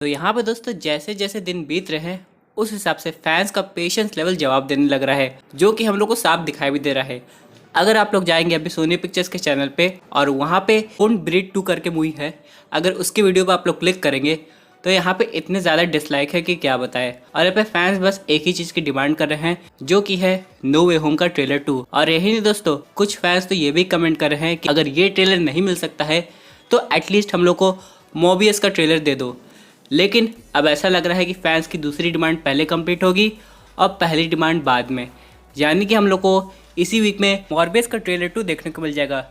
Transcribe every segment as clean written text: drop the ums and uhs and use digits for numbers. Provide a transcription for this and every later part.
तो यहाँ पे दोस्तों जैसे जैसे दिन बीत रहे हैं उस हिसाब से फैंस का पेशेंस लेवल जवाब देने लग रहा है, जो कि हम लोग को साफ दिखाई भी दे रहा है। अगर आप लोग जाएंगे अभी सोनी पिक्चर्स के चैनल पे और वहाँ पे बोर्न ब्रीड 2 करके मूवी है, अगर उसकी वीडियो पर आप लोग क्लिक करेंगे तो यहाँ पे इतने ज़्यादा डिसलाइक है कि क्या बताएं। और यहाँ पे फैंस बस एक ही चीज़ की डिमांड कर रहे हैं, जो कि है नो वे होम का ट्रेलर 2। और यही नहीं दोस्तों, कुछ फैंस तो ये भी कमेंट कर रहे हैं कि अगर ये ट्रेलर नहीं मिल सकता है तो एटलीस्ट हम लोग को मोबियस का ट्रेलर दे दो। लेकिन अब ऐसा लग रहा है कि फैंस की दूसरी डिमांड पहले कंप्लीट होगी और पहली डिमांड बाद में, यानी कि हम लोग को इसी वीक में मॉर्बियस का ट्रेलर 2 देखने को मिल जाएगा।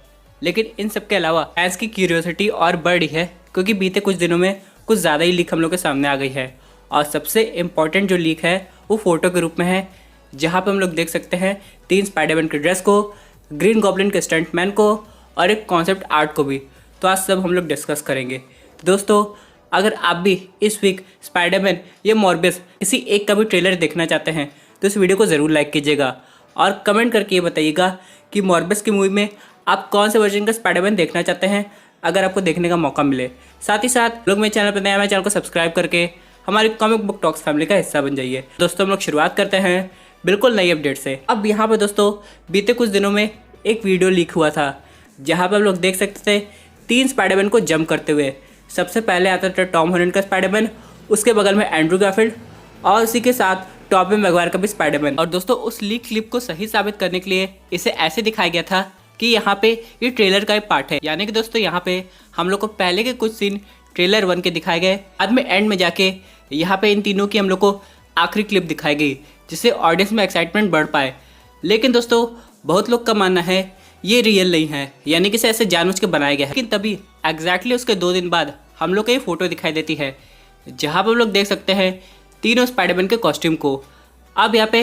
लेकिन इन सब के अलावा फैंस की क्यूरियोसिटी और बढ़ रही है, क्योंकि बीते कुछ दिनों में कुछ ज़्यादा ही लीक हम लोग के सामने आ गई है। और सबसे इम्पॉर्टेंट जो लीक है वो फोटो के रूप में है, जहाँ पर हम लोग देख सकते हैं 3 स्पाइडरमैन के ड्रेस को, ग्रीन गॉब्लिन के स्टंटमैन को और एक कॉन्सेप्ट आर्ट को भी। तो आज सब हम लोग डिस्कस करेंगे। दोस्तों अगर आप भी इस वीक स्पाइडरमैन या मॉर्बियस किसी एक का भी ट्रेलर देखना चाहते हैं तो इस वीडियो को ज़रूर लाइक कीजिएगा और कमेंट करके ये बताइएगा कि मॉर्बियस की मूवी में आप कौन से वर्जन का स्पाइडरमैन देखना चाहते हैं, अगर आपको देखने का मौका मिले। साथ ही साथ लोग मेरे चैनल पर नया, मेरे चैनल को सब्सक्राइब करके हमारी कॉमिक बुक टॉक्स फैमिली का हिस्सा बन जाइए। दोस्तों हम लोग शुरुआत करते हैं बिल्कुल नई अपडेट से। अब यहाँ पर दोस्तों बीते कुछ दिनों में एक वीडियो लीक हुआ था, जहाँ पर हम लोग देख सकते थे 3 स्पाइडरमैन को जंप करते हुए। सबसे पहले आता था टॉम हॉलैंड का स्पाइडरमैन, उसके बगल में एंड्रू गारफील्ड और उसी के साथ टॉबी मैगवायर का भी स्पाइडरमैन। और दोस्तों उस लीक क्लिप को सही साबित करने के लिए इसे ऐसे दिखाया गया था कि यहाँ पे ये ट्रेलर का एक पार्ट है, यानी कि दोस्तों यहाँ पे हम लोग को पहले के कुछ सीन ट्रेलर 1 के दिखाए गए, बाद में एंड में जाके यहाँ पे इन तीनों की हम लोग को आखिरी क्लिप दिखाई गई, जिससे ऑडियंस में एक्साइटमेंट बढ़ पाए। लेकिन दोस्तों बहुत लोग का मानना है ये रियल नहीं है, यानी कि इसे ऐसे जानबूझ के बनाया गया है। लेकिन तभी एग्जैक्टली उसके 2 दिन बाद हम लोग को ये फोटो दिखाई देती है, जहाँ पर हम लोग देख सकते हैं तीनों स्पाइडरमैन के कॉस्ट्यूम को। अब यहाँ पे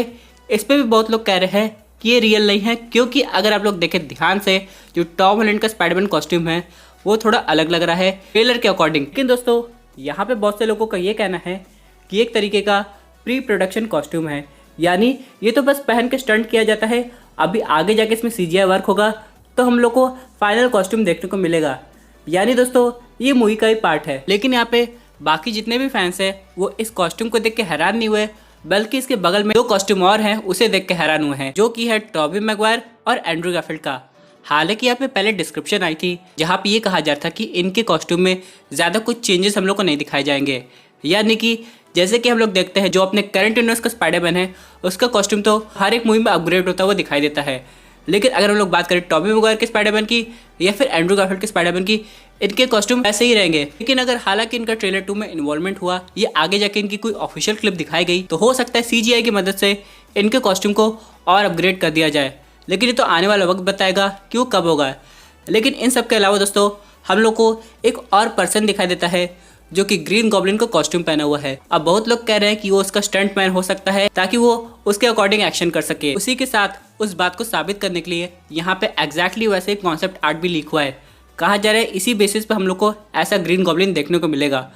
इस पर भी बहुत लोग कह रहे हैं कि ये रियल नहीं है, क्योंकि अगर आप लोग देखें ध्यान से जो टॉम हॉलैंड का स्पाइडरमैन कॉस्ट्यूम है वो थोड़ा अलग लग रहा है ट्रेलर के अकॉर्डिंग। लेकिन दोस्तों यहाँ पे बहुत से लोगों का ये कहना है कि एक तरीके का प्री प्रोडक्शन कॉस्ट्यूम है, यानी ये तो बस पहन के स्टंट किया जाता है, अभी आगे जाके इसमें CGI वर्क होगा तो हम लोग को फाइनल कॉस्ट्यूम देखने को मिलेगा। यानी दोस्तों ये मूवी का ही पार्ट है। लेकिन यहाँ पे बाकी जितने भी फैंस हैं वो इस कॉस्ट्यूम को देख के हैरान नहीं हुए, बल्कि इसके बगल में 2 कॉस्ट्यूम और हैं उसे देख के हैरान हुए हैं, जो कि है टॉबी मैगवायर और एंड्रू गारफील्ड का। हालांकि यहाँ पे पहले डिस्क्रिप्शन आई थी जहाँ पे ये कहा जा रहा था कि इनके कॉस्ट्यूम में ज़्यादा कुछ चेंजेस हम लोग को नहीं दिखाए जाएंगे, यानी कि जैसे कि हम लोग देखते हैं जो अपने करंट यूनिवर्स का स्पाइडरमैन है उसका कॉस्ट्यूम तो हर एक मूवी में अपग्रेड होता हुआ दिखाई देता है। लेकिन अगर हम लोग बात करें टॉबी मैगवायर के स्पाइडरमैन की या फिर एंड्रू गारफील्ड के स्पाइडरमैन की, इनके कॉस्ट्यूम ऐसे ही रहेंगे। लेकिन अगर हालांकि इनका ट्रेलर 2 में इन्वॉल्वमेंट हुआ या आगे जाके इनकी कोई ऑफिशियल क्लिप दिखाई गई तो हो सकता है CGI की मदद से इनके कॉस्ट्यूम को और अपग्रेड कर दिया जाए। लेकिन ये तो आने वाला वक्त बताएगा कि वो कब होगा। लेकिन इन सब के अलावा दोस्तों हम लोग को एक और पर्सन दिखाई देता है जो कि ग्रीन गॉब्लिन का कॉस्ट्यूम पहना हुआ है। अब बहुत लोग कह रहे हैं कि वो उसका स्टंट मैन हो सकता है ताकि वो उसके अकॉर्डिंग एक्शन कर सके। उसी के साथ उस बात को साबित करने के लिए यहाँ पे एग्जैक्टली वैसे कॉन्सेप्ट आर्ट भी लीक हुआ है। कहा जा रहा है इसी बेसिस पे हम लोग को ऐसा ग्रीन गॉब्लिन देखने को मिलेगा।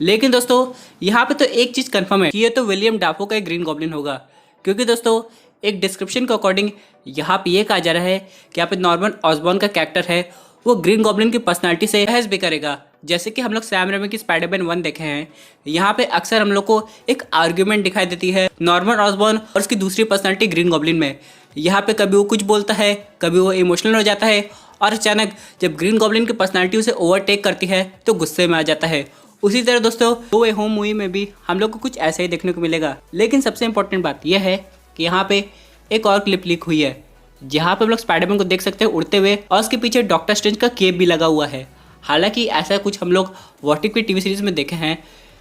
लेकिन दोस्तों यहाँ पे तो एक चीज़ कन्फर्म है कि ये तो विलियम डाफो का एक ग्रीन गॉब्लिन होगा, क्योंकि दोस्तों एक डिस्क्रिप्शन के अकॉर्डिंग यहाँ पे ये कहा जा रहा है कि यहाँ पे नॉर्मन ऑसबॉर्न का कैरेक्टर है वो ग्रीन गॉब्लिन की पर्सनालिटी से बहस भी करेगा। जैसे कि हम लोग सैम रेमी की स्पाइडरमैन 1 देखे हैं, यहाँ पे अक्सर हम लोग को एक आर्ग्यूमेंट दिखाई देती है नॉर्मन ऑसबॉर्न और उसकी दूसरी पर्सनालिटी ग्रीन गॉब्लिन में। यहाँ पे कभी वो कुछ बोलता है, कभी वो इमोशनल हो जाता है और अचानक जब ग्रीन गॉब्लिन की पर्सनालिटी उसे ओवरटेक करती है तो गुस्से में आ जाता है। उसी तरह दोस्तों नो वे होम मूवी में भी हम लोग को कुछ ऐसा ही देखने को मिलेगा। लेकिन सबसे इंपॉर्टेंट बात यह है कि यहाँ पे एक और क्लिप लीक हुई है, जहाँ पे हम लोग स्पाइडरमैन को देख सकते हैं उड़ते हुए और उसके पीछे डॉक्टर स्ट्रेंज का केप भी लगा हुआ है। हालांकि ऐसा कुछ हम लोग व्हाट इफ की टीवी सीरीज में देखे हैं,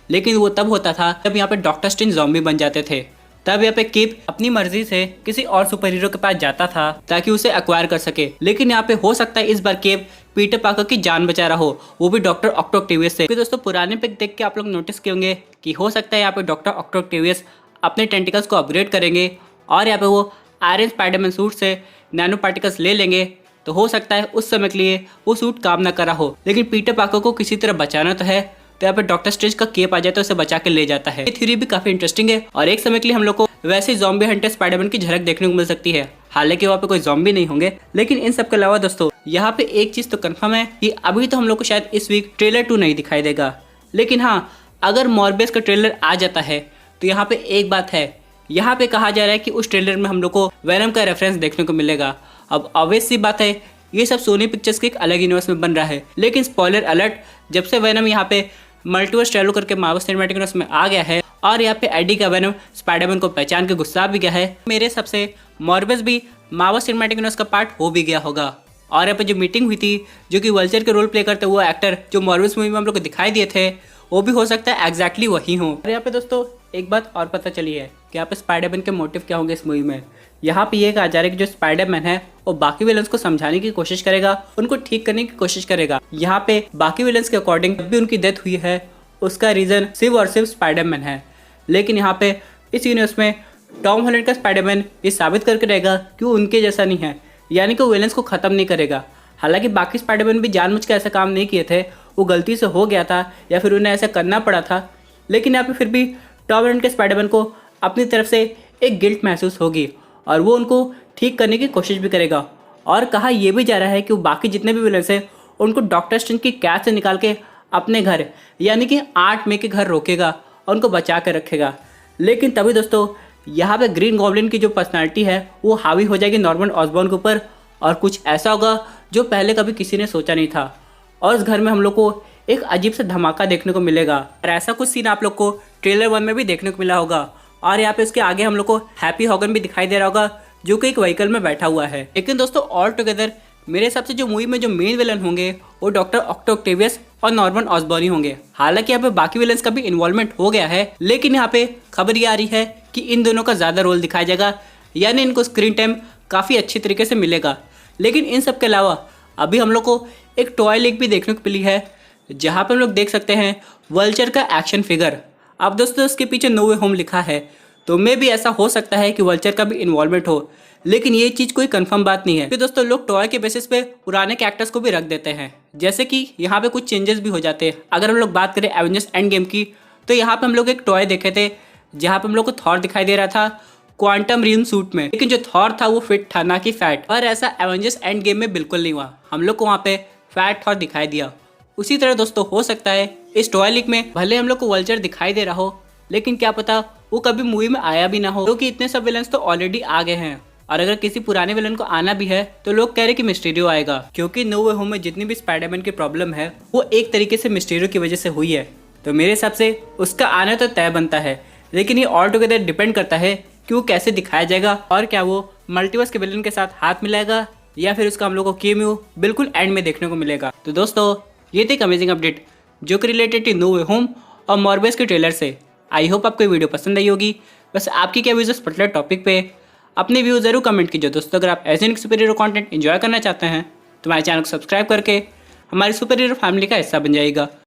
लेकिन वो तब होता था जब यहाँ पे डॉक्टर स्ट्रेंज ज़ॉम्बी बन जाते थे। तब यहाँ पे केप अपनी मर्जी से किसी और सुपर हीरो के पास जाता था ताकि उसे एक्वायर कर सके। लेकिन यहाँ पे हो सकता है इस बार केप पीटर पार्कर की जान बचा रहा हो, वो भी डॉक्टर ऑक्टोवियस से। दोस्तों पुराने पिक देख के आप लोग नोटिस किए होंगे कि हो सकता है यहाँ पे डॉक्टर ऑक्टोवियस अपने टेंटिकल्स को अपग्रेड करेंगे और यहाँ पे वो आयरन स्पाइडरमैन सूट से नैनो पार्टिकल्स ले लेंगे, तो हो सकता है उस समय के लिए वो सूट काम ना करा हो। लेकिन पीटर पार्कर को किसी तरह बचाना तो है, तो यहाँ पे डॉक्टर स्ट्रेंज का केप आ जाता है, उसे बचा के ले जाता है। ये थ्योरी भी काफी इंटरेस्टिंग है और एक समय के लिए हम लोग को वैसे ज़ॉम्बी हंटर स्पाइडरमैन की झलक देखने को मिल सकती है। हालांकि वहाँ पे कोई ज़ॉम्बी नहीं होंगे। लेकिन इन सब के अलावा दोस्तों यहाँ पे एक चीज़ तो कंफर्म है कि अभी तो हम लोग को शायद इस वीक ट्रेलर 2 नहीं दिखाई देगा। लेकिन हाँ, अगर मॉर्बियस का ट्रेलर आ जाता है तो यहाँ पे एक बात है, यहाँ पे कहा जा रहा है कि उस ट्रेलर में हम लोग को वेनम का रेफरेंस देखने को मिलेगा। अब ऑब्वियस सी बात है, ये सब सोनी पिक्चर्स के एक अलग यूनिवर्स में बन रहा है। लेकिन स्पॉइलर अलर्ट, जब से वेनम यहाँ पे मल्टीवर्स ट्रैवल करके मार्वल सिनेमैटिक यूनिवर्स में आ गया है और यहाँ पे एडी का वेनम स्पाइडरमैन को पहचान के गुस्सा भी गया है, मेरे हिसाब से मॉर्बियस भी मार्वल सिनेमैटिक यूनिवर्स का पार्ट हो भी गया होगा। और यहाँ पे जो मीटिंग हुई थी, जो कि वल्चर के रोल प्ले करते हुए एक्टर जो मॉर्बियस मूवी में हम लोग को दिखाई दिए थे, वो भी हो सकता है एग्जैक्टली वही हो। और यहाँ पे दोस्तों एक बात और पता चली है कि यहाँ पे स्पाइडरमैन के मोटिव क्या होंगे इस मूवी में। यहाँ पे ये कहा जा रहा है कि जो स्पाइडरमैन है वो बाकी विलन्स को समझाने की कोशिश करेगा, उनको ठीक करने की कोशिश करेगा। यहाँ पे बाकी विलन्स के अकॉर्डिंग जब भी उनकी डेथ हुई है उसका रीजन सिर्फ और सिर्फ स्पाइडरमैन है। लेकिन यहाँ पे इस यूनिवर्स में टॉम हॉलैंड का स्पाइडरमैन ये साबित करके रहेगा कि वो उनके जैसा नहीं है, यानी कि वो विलन्स को खत्म नहीं करेगा। हालांकि बाकी स्पाइडरमैन भी जानबूझ के ऐसा काम नहीं किए थे, वो गलती से हो गया था या फिर उन्हें ऐसा करना पड़ा था। लेकिन यहाँ पे फिर भी टॉम हॉलैंड के स्पाइडरमैन को अपनी तरफ से एक गिल्ट महसूस होगी और वो उनको ठीक करने की कोशिश भी करेगा। और कहा यह भी जा रहा है कि वो बाकी जितने भी विलन्स हैं उनको डॉक्टर स्ट्रेंज की कैद से निकाल के अपने घर यानी कि 8 मई के घर रोकेगा और उनको बचा कर रखेगा। लेकिन तभी दोस्तों यहाँ पे ग्रीन गॉब्लिन की जो पर्सनालिटी है वो हावी हो जाएगी नॉर्मन ऑसबॉर्न के ऊपर और कुछ ऐसा होगा जो पहले कभी किसी ने सोचा नहीं था। और उस घर में हम लोग को एक अजीब सा धमाका देखने को मिलेगा और ऐसा कुछ सीन आप लोग को ट्रेलर 1 में भी देखने को मिला होगा। और यहाँ पे उसके आगे हम लोग को हैप्पी हॉगन भी दिखाई दे रहा होगा जो कि एक व्हीकल में बैठा हुआ है। लेकिन दोस्तों ऑल टुगेदर मेरे हिसाब से जो मूवी में जो मेन विलन होंगे वो डॉक्टर ऑक्टेवियस और नॉर्मन ऑसबॉर्न होंगे। हालांकि यहाँ पे बाकी विलन्स का भी इन्वॉल्वमेंट हो गया है, लेकिन यहाँ पे खबर ये आ रही है कि इन दोनों का ज़्यादा रोल दिखाया जाएगा, यानी इनको स्क्रीन टाइम काफ़ी अच्छी तरीके से मिलेगा। लेकिन इन सब के अलावा अभी हम लोग को एक टॉय लीक भी देखने को मिली है जहाँ पे हम लोग देख सकते हैं वल्चर का एक्शन फिगर। अब दोस्तों उसके पीछे नो वे होम लिखा है, तो मे भी ऐसा हो सकता है कि वल्चर का भी इन्वॉल्वमेंट हो, लेकिन ये चीज़ कोई कंफर्म बात नहीं है। फिर दोस्तों लोग टॉय के बेसिस पे पुराने कैरेक्टर्स को भी रख देते हैं, जैसे कि यहाँ पे कुछ चेंजेस भी हो जाते हैं। अगर हम लोग बात करें एवेंजर्स एंड गेम की, तो यहाँ पे हम लोग एक टॉय देखे थे जहाँ पे हम लोग को थॉर दिखाई दे रहा था क्वांटम रियम सूट में, लेकिन जो थॉर था वो फिट था ना कि फैट। और ऐसा एवेंजर्स एंड गेम में बिल्कुल नहीं हुआ, हम लोग को वहाँ पे फैट थॉर दिखाई दिया। उसी तरह दोस्तों हो सकता है इस टॉय लीक में भले हम लोग को वल्चर दिखाई दे रहा हो, लेकिन क्या पता वो कभी मूवी में आया भी ना हो, क्योंकि इतने सब विलन्स तो ऑलरेडी आ गए हैं। और अगर किसी पुराने विलन को आना भी है तो लोग कह रहे कि मिस्टीरियो आएगा, क्योंकि नो वे होम में जितनी भी स्पाइडरमैन की प्रॉब्लम है वो एक तरीके से मिस्टीरियो की वजह से हुई है। तो मेरे हिसाब से उसका आना तो तय बनता है, लेकिन ये ऑल टुगेदर डिपेंड करता है कि वो कैसे दिखाया जाएगा और क्या वो मल्टीवर्स के विलन के साथ हाथ मिलाएगा या फिर उसका हम लोग को केमियो बिल्कुल एंड में देखने को मिलेगा। तो दोस्तों ये थी एक अमेजिंग अपडेट जो कि रिलेटेड थी नो वे होम और मॉर्बियस के ट्रेलर से। आई होप आपको वीडियो पसंद आई होगी। बस आपकी क्या व्यूज़ इस पर्टिकुलर टॉपिक पे अपने व्यू जरूर कमेंट कीजिए दोस्तों। अगर आप ऐसे सुपर हीरो कंटेंट एंजॉय करना चाहते हैं तो हमारे चैनल को सब्सक्राइब करके हमारी सुपर हीरो फैमिली का हिस्सा बन जाइएगा।